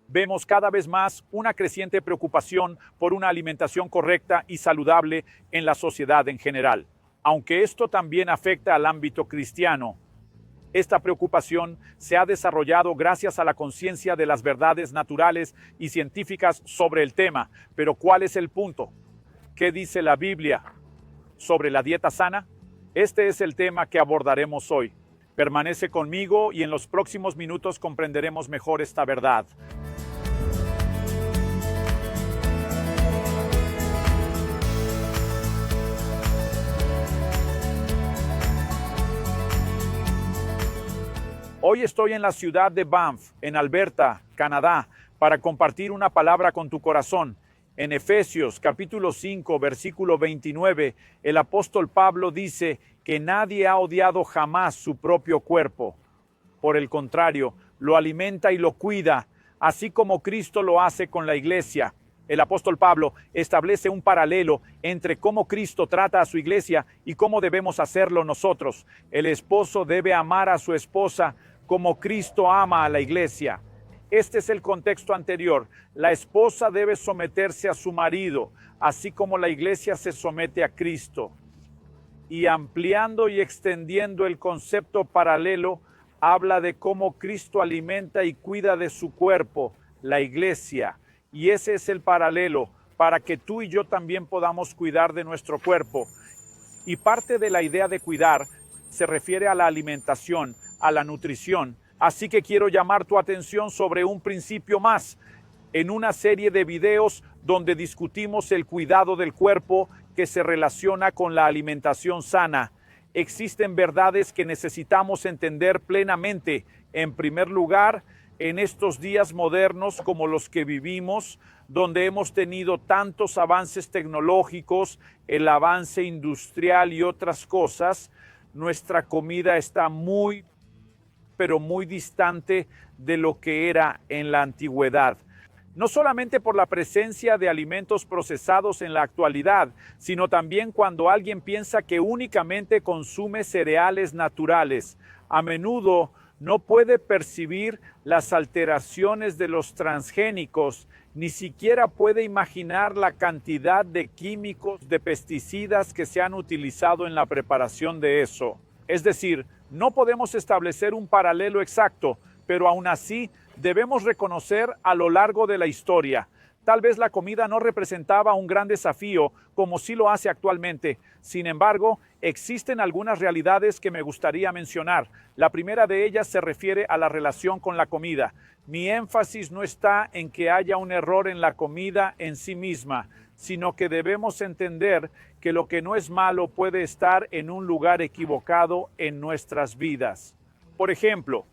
vemos cada vez más una creciente preocupación por una alimentación correcta y saludable en la sociedad en general. Aunque esto también afecta al ámbito cristiano, esta preocupación se ha desarrollado gracias a la conciencia de las verdades naturales y científicas sobre el tema. Pero ¿cuál es el punto? ¿Qué dice la Biblia sobre la dieta sana? Este es el tema que abordaremos hoy. Permanece conmigo y en los próximos minutos comprenderemos mejor esta verdad. Hoy estoy en la ciudad de Banff, en Alberta, Canadá, para compartir una palabra con tu corazón. En Efesios capítulo 5, versículo 29, el apóstol Pablo dice que nadie ha odiado jamás su propio cuerpo. Por el contrario, lo alimenta y lo cuida, así como Cristo lo hace con la iglesia. El apóstol Pablo establece un paralelo entre cómo Cristo trata a su iglesia y cómo debemos hacerlo nosotros. El esposo debe amar a su esposa como Cristo ama a la iglesia. Este es el contexto anterior. La esposa debe someterse a su marido, así como la iglesia se somete a Cristo. Y ampliando y extendiendo el concepto paralelo, habla de cómo Cristo alimenta y cuida de su cuerpo, la iglesia. Y ese es el paralelo para que tú y yo también podamos cuidar de nuestro cuerpo. Y parte de la idea de cuidar se refiere a la alimentación, a la nutrición. Así que quiero llamar tu atención sobre un principio más en una serie de videos donde discutimos el cuidado del cuerpo que se relaciona con la alimentación sana. Existen verdades que necesitamos entender plenamente. En primer lugar, en estos días modernos como los que vivimos, donde hemos tenido tantos avances tecnológicos, el avance industrial y otras cosas, nuestra comida está pero muy distante de lo que era en la antigüedad. No solamente por la presencia de alimentos procesados en la actualidad, sino también cuando alguien piensa que únicamente consume cereales naturales. A menudo no puede percibir las alteraciones de los transgénicos, ni siquiera puede imaginar la cantidad de químicos, de pesticidas que se han utilizado en la preparación de eso. Es decir, no podemos establecer un paralelo exacto, pero aún así debemos reconocer a lo largo de la historia. Tal vez la comida no representaba un gran desafío como sí lo hace actualmente. Sin embargo, existen algunas realidades que me gustaría mencionar. La primera de ellas se refiere a la relación con la comida. Mi énfasis no está en que haya un error en la comida en sí misma, sino que debemos entender que lo que no es malo puede estar en un lugar equivocado en nuestras vidas. Por ejemplo,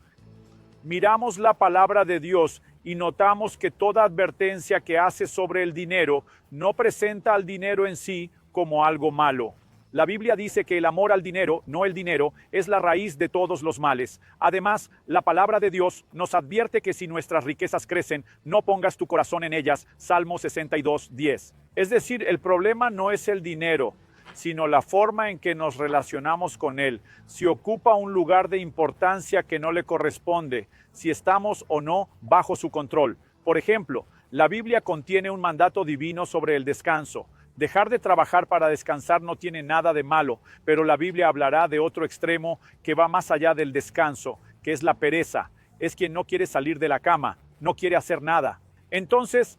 miramos la palabra de Dios y notamos que toda advertencia que hace sobre el dinero no presenta al dinero en sí como algo malo. La Biblia dice que el amor al dinero, no el dinero, es la raíz de todos los males. Además, la palabra de Dios nos advierte que si nuestras riquezas crecen, no pongas tu corazón en ellas. Salmo 62:10. Es decir, el problema no es el dinero, sino la forma en que nos relacionamos con él. Si ocupa un lugar de importancia que no le corresponde, si estamos o no bajo su control. Por ejemplo, la Biblia contiene un mandato divino sobre el descanso. Dejar de trabajar para descansar no tiene nada de malo, pero la Biblia hablará de otro extremo que va más allá del descanso, que es la pereza. Es quien no quiere salir de la cama, no quiere hacer nada. Entonces,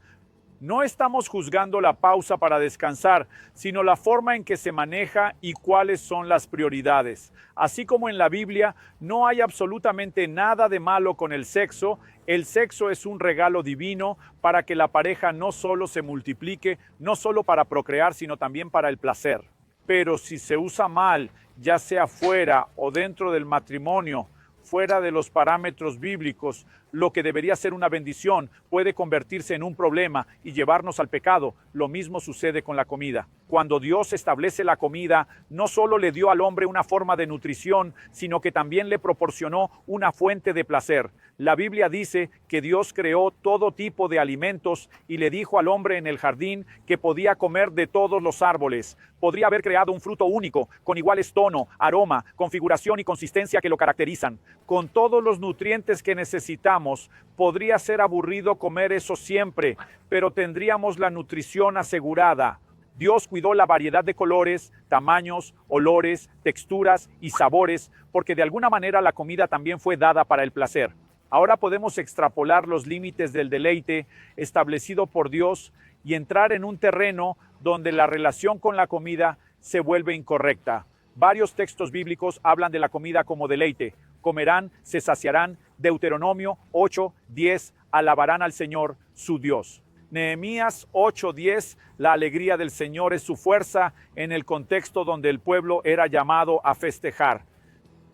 no estamos juzgando la pausa para descansar, sino la forma en que se maneja y cuáles son las prioridades. Así como en la Biblia no hay absolutamente nada de malo con el sexo es un regalo divino para que la pareja no solo se multiplique, no solo para procrear, sino también para el placer. Pero si se usa mal, ya sea fuera o dentro del matrimonio, fuera de los parámetros bíblicos, lo que debería ser una bendición puede convertirse en un problema y llevarnos al pecado. Lo mismo sucede con la comida. Cuando Dios establece la comida, no solo le dio al hombre una forma de nutrición, sino que también le proporcionó una fuente de placer. La Biblia dice que Dios creó todo tipo de alimentos y le dijo al hombre en el jardín que podía comer de todos los árboles. Podría haber creado un fruto único, con iguales tono, aroma, configuración y consistencia que lo caracterizan, con todos los nutrientes que necesitamos pensamos. Podría ser aburrido comer eso siempre, pero tendríamos la nutrición asegurada. Dios cuidó la variedad de colores, tamaños, olores, texturas y sabores, porque de alguna manera la comida también fue dada para el placer. Ahora podemos extrapolar los límites del deleite establecido por Dios y entrar en un terreno donde la relación con la comida se vuelve incorrecta. Varios textos bíblicos hablan de la comida como deleite. Comerán, se saciarán. Deuteronomio 8:10, alabarán al Señor, su Dios. Nehemías 8:10, la alegría del Señor es su fuerza, en el contexto donde el pueblo era llamado a festejar.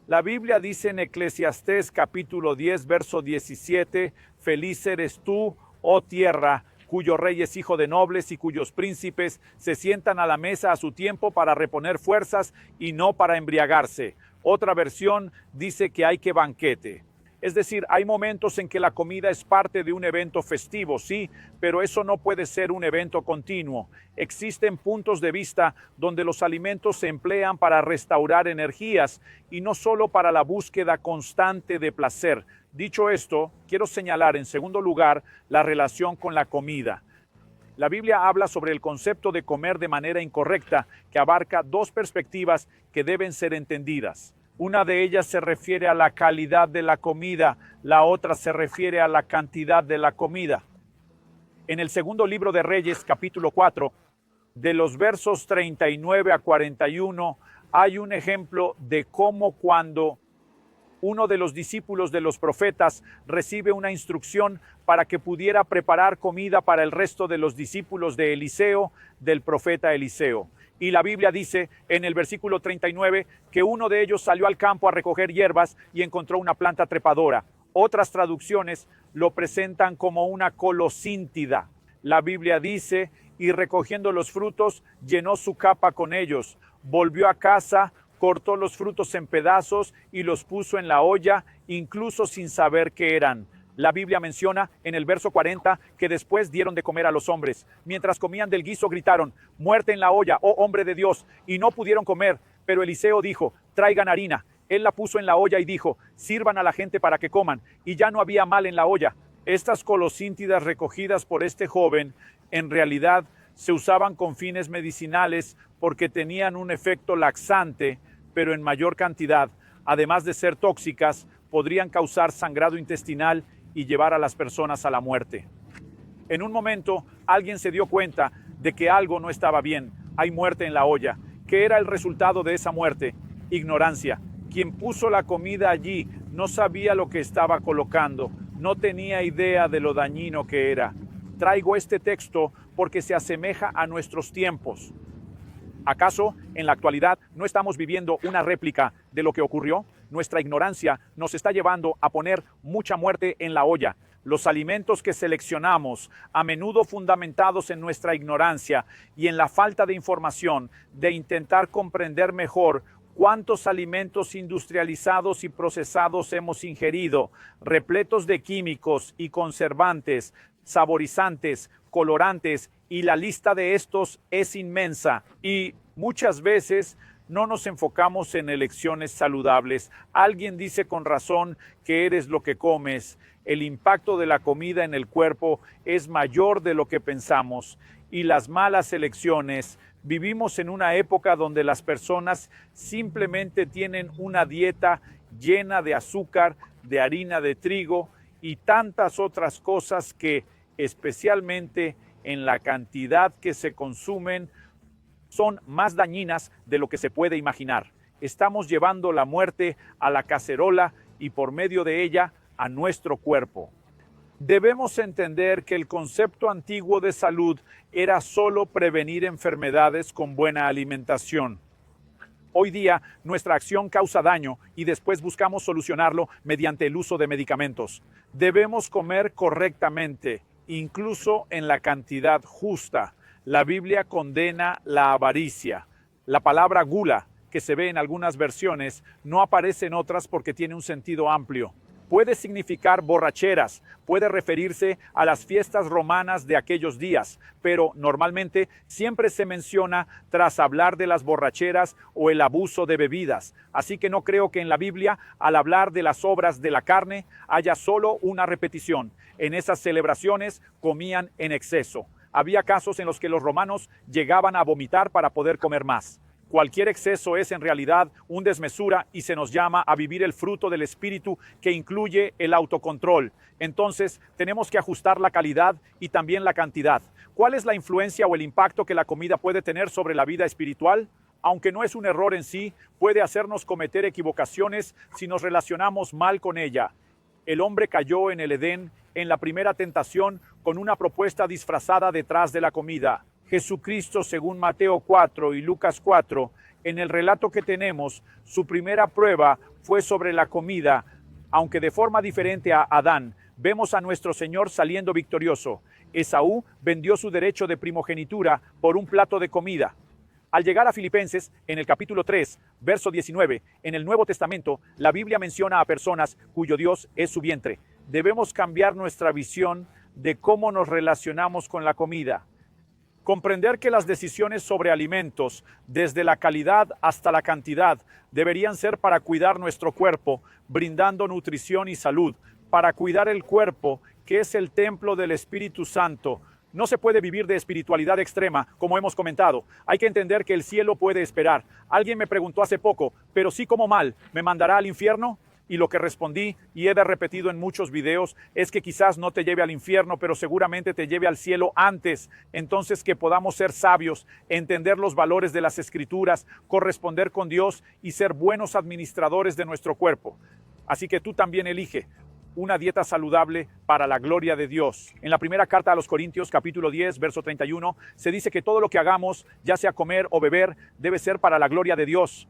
La Biblia dice en Eclesiastés capítulo 10, verso 17, feliz eres tú, oh tierra, cuyo rey es hijo de nobles y cuyos príncipes se sientan a la mesa a su tiempo para reponer fuerzas y no para embriagarse. Otra versión dice que hay que banquete. Es decir, hay momentos en que la comida es parte de un evento festivo, sí, pero eso no puede ser un evento continuo. Existen puntos de vista donde los alimentos se emplean para restaurar energías y no solo para la búsqueda constante de placer. Dicho esto, quiero señalar en segundo lugar la relación con la comida. La Biblia habla sobre el concepto de comer de manera incorrecta, que abarca dos perspectivas que deben ser entendidas. Una de ellas se refiere a la calidad de la comida, la otra se refiere a la cantidad de la comida. En el segundo libro de Reyes, capítulo 4, de los versos 39 a 41, hay un ejemplo de cómo cuando uno de los discípulos de los profetas recibe una instrucción para que pudiera preparar comida para el resto de los discípulos de Eliseo, del profeta Eliseo. Y la Biblia dice en el versículo 39 que uno de ellos salió al campo a recoger hierbas y encontró una planta trepadora. Otras traducciones lo presentan como una colocíntida. La Biblia dice, y recogiendo los frutos, llenó su capa con ellos. Volvió a casa, cortó los frutos en pedazos y los puso en la olla, incluso sin saber qué eran. La Biblia menciona en el verso 40 que después dieron de comer a los hombres. Mientras comían del guiso gritaron, muerte en la olla, oh hombre de Dios, y no pudieron comer. Pero Eliseo dijo, traigan harina. Él la puso en la olla y dijo, sirvan a la gente para que coman. Y ya no había mal en la olla. Estas colocíntidas recogidas por este joven, en realidad se usaban con fines medicinales porque tenían un efecto laxante, pero en mayor cantidad. Además de ser tóxicas, podrían causar sangrado intestinal y llevar a las personas a la muerte. En un momento, alguien se dio cuenta de que algo no estaba bien. Hay muerte en la olla. ¿Qué era el resultado de esa muerte? Ignorancia. Quien puso la comida allí no sabía lo que estaba colocando. No tenía idea de lo dañino que era. Traigo este texto porque se asemeja a nuestros tiempos. ¿Acaso en la actualidad no estamos viviendo una réplica de lo que ocurrió? Nuestra ignorancia nos está llevando a poner mucha muerte en la olla. Los alimentos que seleccionamos, a menudo fundamentados en nuestra ignorancia y en la falta de información, de intentar comprender mejor cuántos alimentos industrializados y procesados hemos ingerido, repletos de químicos y conservantes, saborizantes, colorantes, y la lista de estos es inmensa. Y muchas veces no nos enfocamos en elecciones saludables. Alguien dice con razón que eres lo que comes. El impacto de la comida en el cuerpo es mayor de lo que pensamos. Y las malas elecciones, vivimos en una época donde las personas simplemente tienen una dieta llena de azúcar, de harina de trigo y tantas otras cosas que, especialmente en la cantidad que se consumen, son más dañinas de lo que se puede imaginar. Estamos llevando la muerte a la cacerola y por medio de ella a nuestro cuerpo. Debemos entender que el concepto antiguo de salud era solo prevenir enfermedades con buena alimentación. Hoy día nuestra acción causa daño y después buscamos solucionarlo mediante el uso de medicamentos. Debemos comer correctamente, incluso en la cantidad justa. La Biblia condena la avaricia. La palabra gula, que se ve en algunas versiones, no aparece en otras porque tiene un sentido amplio. Puede significar borracheras, puede referirse a las fiestas romanas de aquellos días, pero normalmente siempre se menciona tras hablar de las borracheras o el abuso de bebidas. Así que no creo que en la Biblia, al hablar de las obras de la carne, haya solo una repetición. En esas celebraciones comían en exceso. Había casos en los que los romanos llegaban a vomitar para poder comer más. Cualquier exceso es en realidad un desmesura y se nos llama a vivir el fruto del Espíritu, que incluye el autocontrol. Entonces, tenemos que ajustar la calidad y también la cantidad. ¿Cuál es la influencia o el impacto que la comida puede tener sobre la vida espiritual? Aunque no es un error en sí, puede hacernos cometer equivocaciones si nos relacionamos mal con ella. El hombre cayó en el Edén en la primera tentación con una propuesta disfrazada detrás de la comida. Jesucristo, según Mateo 4 y Lucas 4, en el relato que tenemos, su primera prueba fue sobre la comida. Aunque de forma diferente a Adán, vemos a nuestro Señor saliendo victorioso. Esaú vendió su derecho de primogenitura por un plato de comida. Al llegar a Filipenses, en el capítulo 3, verso 19, en el Nuevo Testamento, la Biblia menciona a personas cuyo Dios es su vientre. Debemos cambiar nuestra visión de cómo nos relacionamos con la comida. Comprender que las decisiones sobre alimentos, desde la calidad hasta la cantidad, deberían ser para cuidar nuestro cuerpo, brindando nutrición y salud, para cuidar el cuerpo, que es el templo del Espíritu Santo. No se puede vivir de espiritualidad extrema, como hemos comentado. Hay que entender que el cielo puede esperar. Alguien me preguntó hace poco, pero sí como mal, ¿me mandará al infierno? Y lo que respondí, y he repetido en muchos videos, es que quizás no te lleve al infierno, pero seguramente te lleve al cielo antes. Entonces, que podamos ser sabios, entender los valores de las Escrituras, corresponder con Dios y ser buenos administradores de nuestro cuerpo. Así que tú también elige una dieta saludable para la gloria de Dios. En la primera carta a los Corintios, capítulo 10, verso 31, se dice que todo lo que hagamos, ya sea comer o beber, debe ser para la gloria de Dios.